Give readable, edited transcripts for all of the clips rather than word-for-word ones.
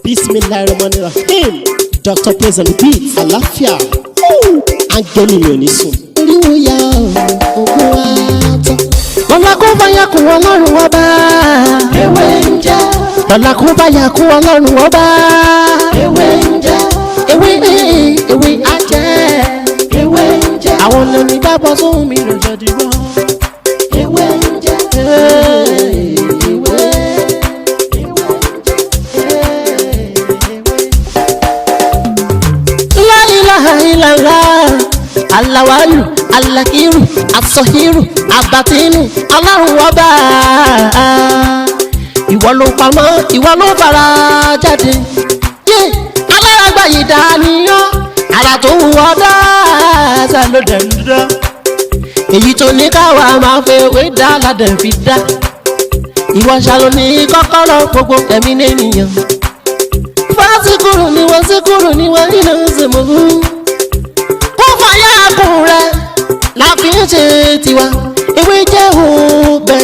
Bismillahirrahmanirrahim. Dr. Praise and the beat. Àlàáfíà. Áńgẹ́lì mi ò ní sùn. Oríwo ya ògùn wa tán. Lọ́la kó bá yà kún Ọlọ́run ọba. Ewé ń jẹ́. Lọ́la kó bá yà kún Ọlọ́run ọba. Ewé ń jẹ́. Ewé á jẹ́. Ewé ń jẹ́. Àwọn lẹ́ni bá bọ́ sóhun mi lọ́jọ́ dìbò. Ewé ń jẹ́. Alawalu, alakiru, asọhiru, abatinu, Ọlọ́run ọba. Ìwọ ló pamọ́, ìwọ ló fara jáde. Alárágbá yìí dániyàn, ara tó wù ọ́ dáadáa ló dẹ̀ ń dá. Èyí tó ní káwa máa fẹ́ wé dá ládẹ̀ fi dá. Ìwọ ṣàlò ní kọ́kọ́rọ́ gbogbo ẹ̀mí nìyẹn. Fásíkúrò ni wọ́n síkúrò ni wọ́n nínú ìsèmọ̀gù. Rẹ̀ la fi ń ṣe tiwa ewé jẹ́ òbẹ̀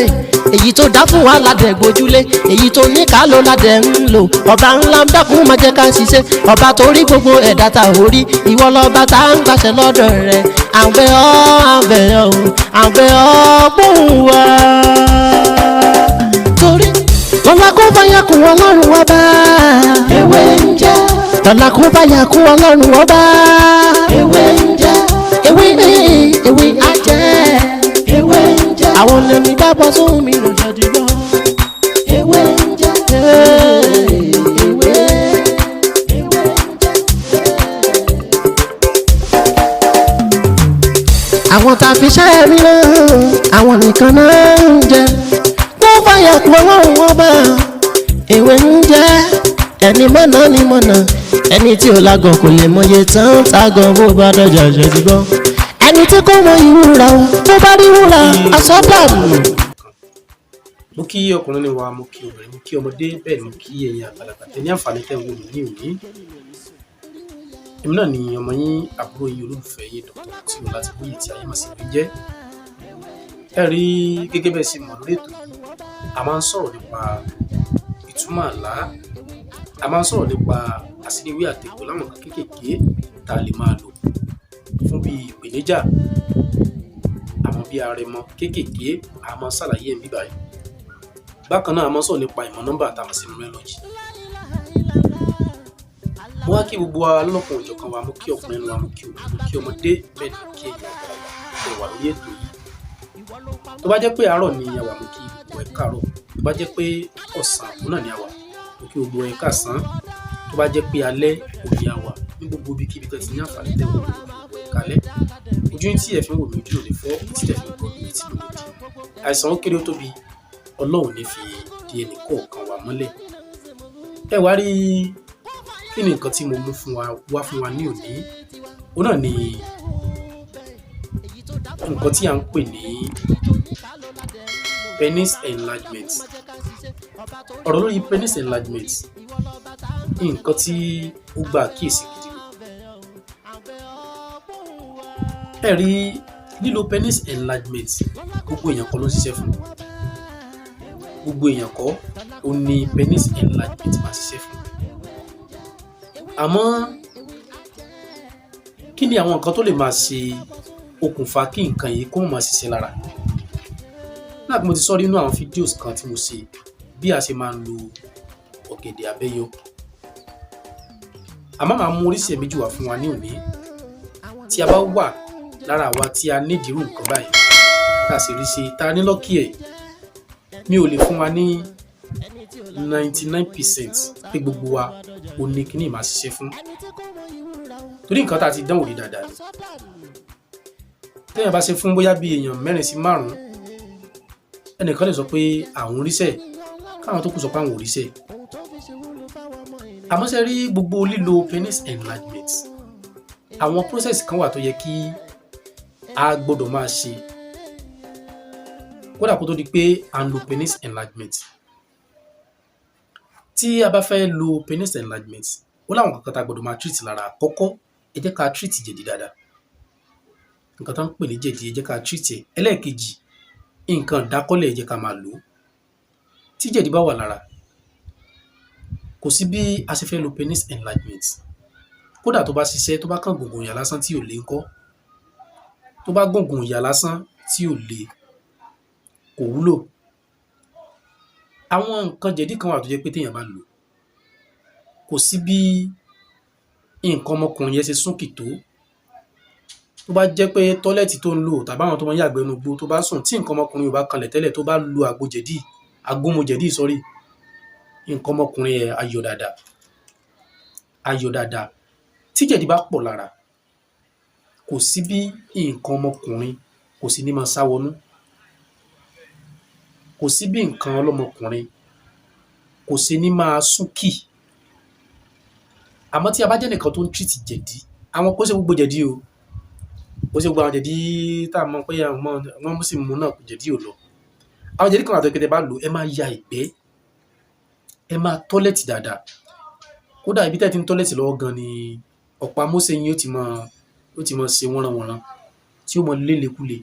èyí tó dá fún wa ládẹ̀ gbójúlé èyí tó ní ká ló ládẹ̀ ń lò ọba ńlá ń dákun máa jẹ́ ká ṣiṣẹ́ ọba tó rí gbogbo ẹ̀dá ta orí ìwọ lọ́ba tá ń gbàṣẹ lọ́dọ̀ rẹ̀ àbẹ̀ ọ́ gbóhùn wa. torí lọ́la kó bá yà kún Ọlọ́run ọba ewé ń jẹ́ lọ́la kó bá yà kún Ọlọ́run ọba ewé ń jẹ́. Ewé á jẹ́. Ewé ń jẹ́. Àwọn lẹ́mi bá bọ́ sóhun mi lọ́jọ́ dìbò. Ewé ń jẹ́. Ewé ń jẹ́. Àwọn tá a fi ṣẹ́ rí náà, àwọn nìkan náà ń jẹ. Wọ́n fàyà kú Ọlọ́run ọba. Ewé ń jẹ́. Ẹni mọ̀nà ni mọ̀nà. Ẹni tí ò lágọ̀ kò lè mọye tán tágọ̀ bó bá dọ̀jà ṣẹ́dúgbọ́. Ẹni tí kò mọ ìwúra o tó bá rí wúra àsọdànù. Mo kí ọkùnrin ni wa, mo kí obìnrin, mo kí ọmọdé, bẹ́ẹ̀ ni mo kí ẹ̀yin àgbàlagbà tẹ́ ní àǹfààní tẹ́ ń wò mí ní òní. Èmi náà ni ọmọ yín àbúrò yín olólùfẹ́ yín Dr. tí o láti bóyè tí ayé mà sí ló jẹ́. Ẹ rí gẹ́gẹ́ bẹ́ẹ̀ ṣe mọ̀ lórí ètò yìí, a máa ń sọ̀rọ̀ nípa ìtumọ̀ àlá, a máa ń sọ̀rọ̀ nípa àṣírí àtẹ̀kọ́ láwọn kan kéékèèké tá a lè máa lò fún bí ìpèníjà àwọn bí arẹmọ kéékèèké a máa ṣàlàyé ẹ̀ bíbá yìí. Bákan náà a máa sọ̀rọ̀ nípa ìmọ̀ nọ́mbà àtàwọn sí numerology. Mo wá kí gbogbo wa lọ́kùn òjọ̀kan wa, mo kí ọkùnrin wa, mo kí obìnrin, mo kí ọmọdé, bẹ́ẹ̀ ni mo kí ẹ̀yin àgbàlagbà ẹ wà lórí ètò yìí. Tó bá jẹ́ pé àárọ̀ ni a wà, mo kí gbogbo ẹ káàárọ̀. Tó bá jẹ́ pé ọ̀sán òun náà ni a wà, mo kí gbogbo ẹ káàsán. Tó bá jẹ́ pé alẹ́ òun ni a wà, ní gbogbo ibikíbi tó ti ní àǹfààní tẹ́ wọ́n kalẹ̀. Ojú tí ẹ fi ń wò mí ojú ò lè fọ́, tí ẹ fi ń gbọ́ mi tí ò lè di. Àìsàn ó kéré ó tóbi, Ọlọ́run ní fi di ẹnì kọ̀ọ̀kan wa mọ́lẹ̀. Ẹ wá rí kí ni nǹkan tí mo mú wá fún wa ní òní? Òun náà ni nǹkan tí a ń pè ní penis enlargement. Ọ̀rọ̀ lórí penis enlargement, nǹkan tí ó gba àkíyèsí gidi. Ẹ rí lílo penis enlargement, gbogbo èèyàn kọ́ ló ń ṣiṣẹ́ fún. Gbogbo èèyàn kọ́ ó ní penis enlargement máa ṣiṣẹ́ fún. Àmọ́ kí ni àwọn nǹkan tó lè máa ṣe okùnfà kí nǹkan yìí kó máa ṣiṣẹ́ lára? Náà mo ti sọ nínú àwọn fídíòs kan tí mo ṣe bí a ṣe máa ń lo ọ̀gẹ̀dẹ̀ abẹ́yọ. Àmọ́ màá mú oríṣìí méjì wá fún wa ní òní. Tí a bá wà lára àwa tí a ní ìdírù nǹkan báyìí tá a sì rí ṣe tá a ní lọ́kì ẹ̀, mi ò lè fún wa ní 99% pé gbogbo wa ò ní kíní máa ṣiṣẹ́ fún. Torí nǹkan tá a ti dánwò rí dáadáa ni. Téèyàn bá ṣe fún bóyá bí èèyàn 4 sí 5, ẹnìkan lè sọ pé àwọn oríṣẹ́, káwọn tó kù sọ pé àwọn oríṣẹ́. Àmọ́ ṣe rí gbogbo lílo penis enlargement, àwọn process kan wà tó yẹ kí a gbọ́dọ̀ máa ṣe kódà kó tó di pé à ń lo penis enlargement. Tí a bá fẹ́ lo penis enlargement, ó láwọn kankan tá a gbọ́dọ̀ máa treat lára. Àkọ́kọ́, ẹ jẹ́ ká treat jẹ̀dí dáadáa. Nǹkan tó ń pè ní jẹ̀dí, ẹ jẹ́ ká treat ẹ̀. Ẹlẹ́ẹ̀kejì, nǹkan ìdákọ́lẹ̀ ẹ jẹ́ ká máa lò ó. Tí jẹ̀dí bá wà lára, kò sí bí a ṣe fẹ́ lo penis enlargement kódà tó bá ṣiṣẹ́ tó bá kàn gùngùn ìyá lásán tí ò lè ńkọ́ tó bá gùngùn ìyá lásán tí ò lè kò wúlò. Àwọn nǹkan jẹ̀dí kan wà tó jẹ́ pé téèyàn bá lò kò sí bí nǹkan ọmọkùnrin yẹn ṣe súnkì tó bá jẹ́ pé tọ́lẹ́ẹ̀tì tó ń lò tàbí àwọn tó máa ń yàgbẹ́ inú igbó tó bá sùn tí nǹkan ọmọkùnrin ò bá kanlẹ̀ tẹ́lẹ̀ tó bá lo agúnmu jẹ̀dí nǹkan ọmọkùnrin ẹ̀ á yọ dáadáa. Tí jẹ̀dí bá pọ̀ lára kò sí bí nǹkan ọmọkùnrin kò sí ní máa sá wọnú, kò sí bí nǹkan ọlọ́mọkùnrin kò sí ní máa súnkì. Àmọ́ tí a bá jẹ́ nìkan tó ń treat jẹ̀dí, àwọn kò ṣe gbogbo jẹ̀dí o, kò ṣe gbogbo àwọn jẹ̀dí tá a mọ̀ pé wọ́n sì mú náà jẹ̀dí ò lọ. Àwọn jẹ̀dí kan wà tó jẹ́ pé tẹ́ bá lò ẹ máa ya ìgbẹ́, ẹ máa tọ́lẹ̀tì dáadáa. Kódà ibi tẹ́ ẹ ti ń tọ́lẹ̀tì lọ́wọ́ gan ni ọ̀pá mọ́sẹ̀ yín ó ti máa ṣe wọ́nranwọ̀nran tí ó máa lélekúle.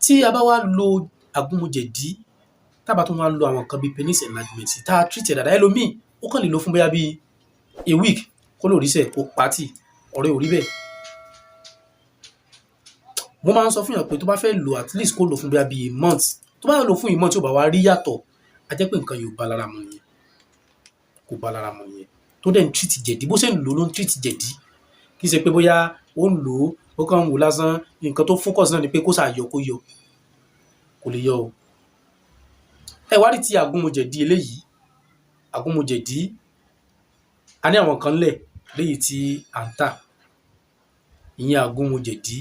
Tí a bá wá lo agúnmu jẹ̀dí tá a bá tún wá lo àwọn nǹkan bíi penis enlargement tá a treat ẹ̀ dáadáa, ẹlòmíì ó kàn lè lò fún bóyá bíi a week kó lò ríṣẹ̀ kó pátì ọ̀rẹ́ ò rí bẹ́ẹ̀. Mo máa ń sọ fún yàn pé tó bá fẹ́ lò at least kó lò fún bóyá bíi a month. Tó bá lò fún a month tí ò bá wá rí yàtọ̀ a jẹ́ pé nǹkan yìí ò bá lára mu nìyẹn, kò bá lára mu nìyẹn. Tó dẹ̀ ń treat jẹ̀dí bó ṣe ń lò ló ń treat jẹ̀dí, kì í ṣe pé bóyá ó ń lò ó kàn ń wò lásán, nǹkan tó focus náà ni pé kó ṣáà yọ kó yọ, kò lè yọ o. Ẹ wá rí ti agúnmu jẹ̀dí eléyìí, agúnmu jẹ̀dí a ní àwọn kan ńlẹ̀ léyìí tí à ń tà, ìyẹn agúnmu jẹ̀dí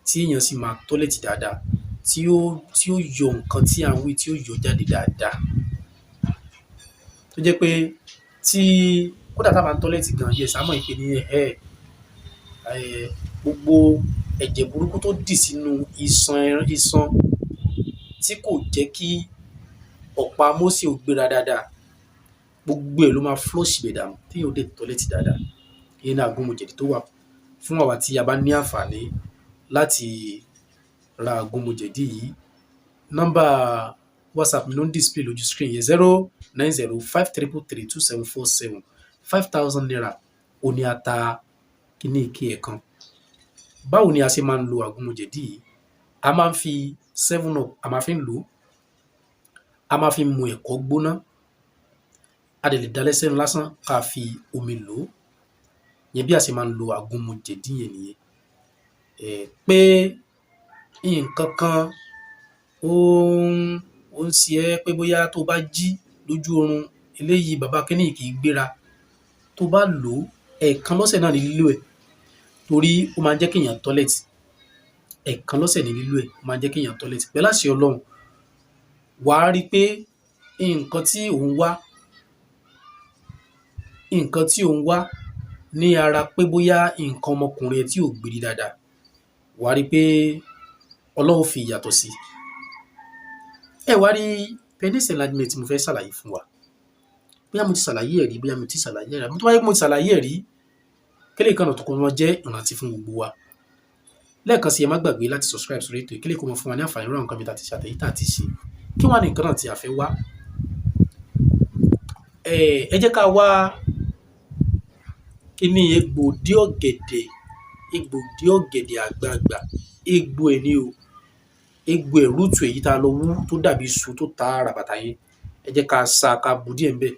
tí èèyàn sì máa tọ́lẹ̀tì dáadáa tí ó yọ nǹkan tí à ń wí tí ó yọ jáde dáadáa. Tó jẹ́ pé tí kódà tá a bá ń tọ́lẹ̀tì gan yes á mọ̀ pé ní gbogbo ẹ̀jẹ̀ burúkú tó dì sínú iṣan tí kò jẹ́ kí ọ̀pá mọ́sẹ̀ ò gbéra dáadáa gbogbo ẹ̀ ló máa flush ibẹ̀ dànù téèyàn ó dẹ̀ tọ́lẹ̀tì dáadáa. Ìyẹn ni agúnmu jẹ̀dí tó wà fún àwa tí a bá ní àǹfààní láti ra agúnmu jẹ̀dí yìí. Nọ́mbà WhatsApp mi ló ń display lójú screen yẹn 09053332747 5,000 naira ó ní ata kíní ike ẹ̀ kan. Báwo ni a ṣe máa ń lo agúnmu jẹ̀dí yìí? A máa ń fi 7up a máa fi ń lò ó, a máa fi mu ẹ̀kọ gbóná, a dẹ̀ lè dá lẹ́sẹ̀nu lásán ká fi omi lò ó. Ìyẹn bí a ṣe máa ń lo agúnmu jẹ̀dí yẹn nìyẹn. Pé nǹkan kan ó ń ṣe ẹ́ pé bóyá tó bá jí lójú oorun eléyìí bàbá kíní kì í gbéra, tó bá lò ó ẹ̀ẹ̀kan lọ́sẹ̀ náà ní lílò ẹ̀ torí ó máa ń jẹ́ kéèyàn tọ́lẹ̀tì. Ẹ̀ẹ̀kan lọ́sẹ̀ ní lílò ẹ̀ ó máa ń jẹ́ kéèyàn tọ́lẹ̀tì. Pẹ̀lú àṣẹ Ọlọ́run wàá rí pé nǹkan tí ò ń wá ní ara pé bóyá nǹkan ọmọkùnrin ẹ tí ò gbérí dáadáa, wàá rí pé Ọlọ́run fi ìyàtọ̀ sí. Ẹ wá rí penis enlargement tí mo fẹ́ ṣàlàyé fún wa. Bóyá mo ti ṣàlàyé ẹ̀ rí, bóyá mo ti ṣàlàyé ẹ̀ rí. Àmọ́ tó bá jẹ́ pé mo ti ṣàlàyé ẹ̀ rí, kéléyìí kan náà tó kó wọn jẹ́ ìrántí fún gbogbo wa. Lẹ́ẹ̀kan sí ẹ má gbàgbé láti subscribe sórí ètò yìí, kéléyìí kó máa fún wa ní àǹfààní irú àwọn nǹkan bí tá a ti ṣe àtẹ̀yí tá a ti ṣe. Kí wá ní nǹkan náà tí a fẹ́ wá? Ẹ jẹ́ ká wá kíní egbòdí ọ̀gẹ̀dẹ̀ àgbagbà, egbò ẹ̀ ní o, egbò ẹ̀ rúùtù èyí tá a lọ wú tó dàbí iṣu tó ta ràbàtà yẹn. Ẹ jẹ́ ká sá ká bu díẹ̀ ńbẹ̀.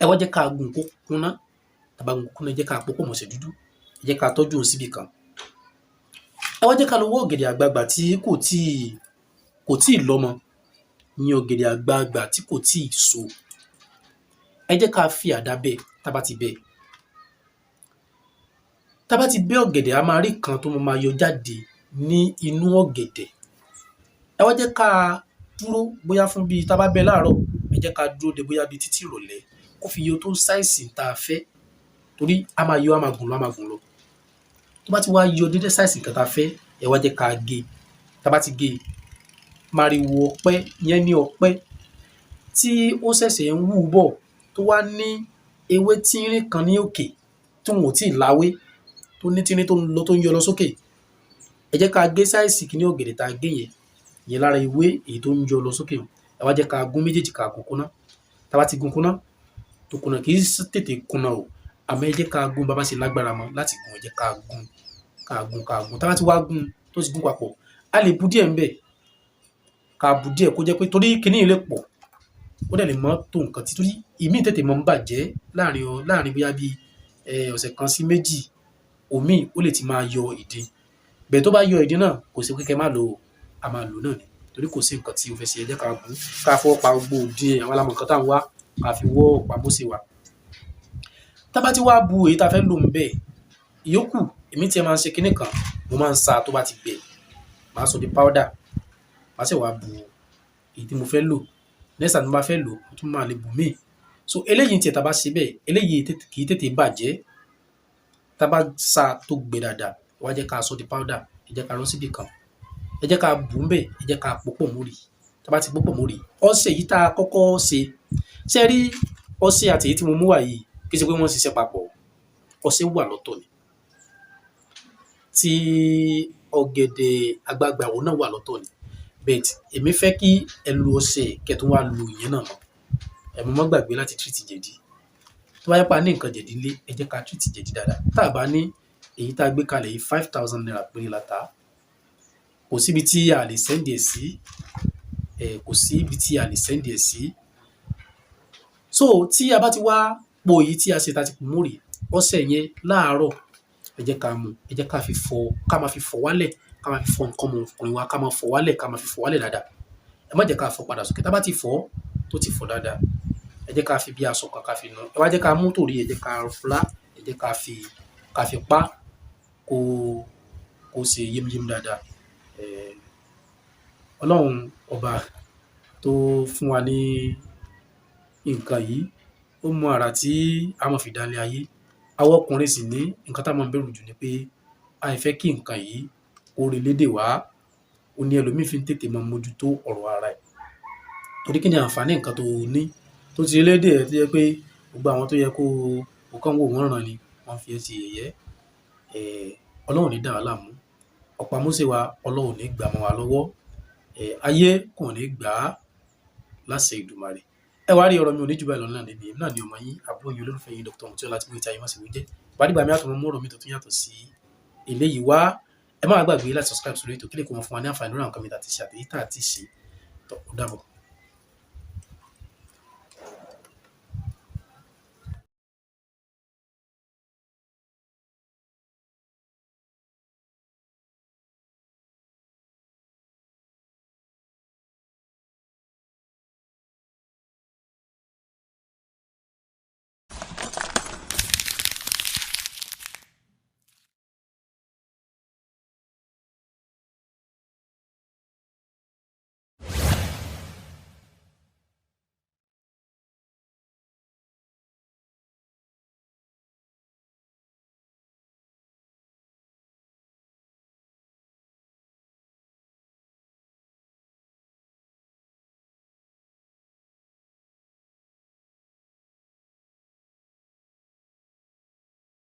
Ẹ wá jẹ́ ká gún kó kúnná, tá a bá gún kúnná ẹ jẹ́ ká pò pọ̀ mọ́ṣẹ́ dúdú, ẹ jẹ́ ká tọ́jú òun síbì kan. Ẹ wá jẹ́ ká lọ wá ọ̀gẹ̀dẹ̀ àgbagbà tí kò tíì lọ́mọ, ìyẹn ọ̀gẹ̀dẹ̀ àgbagbà tí kò tíì so. Ẹ jẹ́ ká fi àdá bẹ́ tá a bá ti bẹ́. Tá a bá ti bẹ́ ọ̀gẹ̀dẹ̀ a máa rí kan tó máa yọ jáde ní inú ọ̀gẹ̀dẹ̀. Ẹ wá jẹ́ ká dúró bóyá fún bí tá a bá bẹ́ láàárọ̀, ẹ jẹ́ ká dúró de bóyá bí títí ìrọ̀lẹ́ kó fi yọ tó sáìsì tá a fẹ́ torí a máa yọ a máa gùn lọ. Tó bá ti wá yọ dédé sáìsì nǹkan tá a fẹ́ ẹ wá jẹ́ ká gé. Tá a bá ti gé màrìwò ọ̀pẹ yẹn ní ọ̀pẹ tí ó ṣẹ̀ṣẹ̀ ń wù bọ̀ tó wá ní ewé tínrín kan ní òkè tí wọn ò tíì láwé tó ní tínrín tó ń yọ lọ sókè. Ẹ jẹ́ ká gé sáìsì kíní ọ̀gẹ̀dẹ̀ tá a gé yẹn lára ewé èyí tó ń yọ lọ sókè. Ẹ ẹ wá jẹ́ ká gún méjèèjì ká gún kúná tá bá ti gún kúná tó kúná kì í tètè kúná o àmọ́ ẹ jẹ́ ká gún bá bá ṣe lágbára mọ́ láti gún ẹ jẹ́ ká gún tá bá ti wá gún tó ti gún papọ̀ a lè bu díẹ̀ ńbẹ̀ ká bu díẹ̀ kó jẹ́ pé torí kíní yìí lè pọ̀ ó dẹ̀ lè mọ́ tó nǹkan tí torí ìmí tètè mọ́ ń bàjẹ́ láàrin bóyá bí ọ̀sẹ̀ kan sí méjì omi ó lè ti máa yọ ìdí bẹ́ẹ̀ tó bá yọ ìdí náà kò sí pé kẹ́ má lò ó a máa lò náà ni torí kò sí nǹkan tí o fẹ́ ṣe ẹ jẹ́ ká gún ká fọwọ́ pa gbogbo òdi àwọn alámọ̀ nǹkan tá à ń wá ká fi wọ́ pamọ́ sí wa tá bá ti wá bu èyí tá a fẹ́ lò ń bẹ̀ ìyókù èmi tí ẹ máa ń ṣe kinní kan mo máa ń sa tó bá ti gbẹ màá sọ di powder màá sì wá bu èyí tí mo fẹ́ lò next time tí mo bá fẹ́ lò mo tún máa lè bù míì so eléyìí tí ẹ tá bá ṣe bẹ́ẹ̀ eléyìí kì í tètè bàjẹ́ tá bá sa tó gbẹ dáadáa wá jẹ́ ká sọ di powder ẹ jẹ́ ká rọ́ síbì kan ẹ jẹ́ ká bù ń bẹ̀ ẹ jẹ́ ká pòpọ̀ mórí tá bá ti pòpọ̀ mórí ọṣẹ yìí tá a kọ́kọ́ ṣe rí ọṣẹ àti èyí tí mo mú wá yìí kì í ṣe pé wọ́n ṣiṣẹ́ papọ̀ ọṣẹ wà lọ́tọ̀ ni tí ọ̀gẹ̀dẹ̀ àgbagbà òun náà wà lọ́tọ̀ ni but èmi fẹ́ kí ẹ lo ọṣẹ kẹtùn wá lo ìyẹn náà mọ́ ẹ mọ́ mọ́ gbàgbé láti treat jẹ̀dí tó bá yẹ pa ní nǹkan jẹ̀dí lé ẹ jẹ́ ká treat jẹ̀dí dáadáa tá a bá ní èyí tá a gbé kalẹ̀ yìí 5,000 naira péré la ta kò síbi tí a lè sẹ́ndì ẹ̀ sí kò sí ibi tí a lè sẹ́ndì ẹ̀ sí so tí a bá ti wá po èyí tí a ṣe ta ti pò mórí ọṣẹ yẹn láàárọ̀ ẹ jẹ́ ká mú ẹ jẹ́ ká máa fi fọ̀ wálẹ̀ ká máa fi fọ̀ nǹkan ọmọkùnrin wa ká máa fọ̀ wálẹ̀ ká máa fi fọ̀ wálẹ̀ dáadáa ẹ má jẹ́ ká fọ̀ padà sókè tá bá ti fọ̀ tó ti fọ̀ dáadáa ẹ jẹ́ ká fi bí aṣọ kan ká fi nù ẹ wá jẹ́ ká mú tòrí ẹ jẹ́ ká fúlá ẹ jẹ́ ká fi pa kó ṣe yémuyému dáadáa ọlọ́run ọba tó fún wa ní nǹkan yìí ó mọ àrà tí a máa fi dálé ayé àwọn ọkùnrin sì ní nǹkan tá a máa ń bẹ̀rù jù ni pé àìfẹ́ kí nǹkan yìí ó rí lédè wá ó ní ẹlòmíín fi ń tètè máa mójútó ọ̀rọ̀ ara ẹ̀ torí kí ni àǹfààní nǹkan tó ní tó ti rí lédè ẹ̀ tó yẹ pé gbogbo àwọn tó yẹ kó o kàn wò wọ́n ràn ni wọ́n fi ẹ́ sí yẹ̀yẹ́ ọlọ́run ní dà wá láàmú ọ̀pá Mósè wa ọlọ́run ní gbà mọ́ wa lọ́wọ́ ayé kò ní gbà á láṣẹ Ìdùmarè ẹ wá rí ọ̀rọ̀ mi ò ní jù báyìí lọ náà níbi náà ni ọmọ yín àbúrò yín olólùfẹ́ yín Dr. Mutiola tí mo ti ayé má sì wí jẹ́ ìbádìgbà mi àtọmọ mú ọ̀rọ̀ mi tó tún yàtọ̀ sí eléyìí wá ẹ má gbàgbé láti subscribe sórí ètò kí lè kó wọn fún wa ní àǹfààní lórí àwọn kan mi tàti ṣe àtẹ̀yí tá àti ṣe tó dàbọ̀.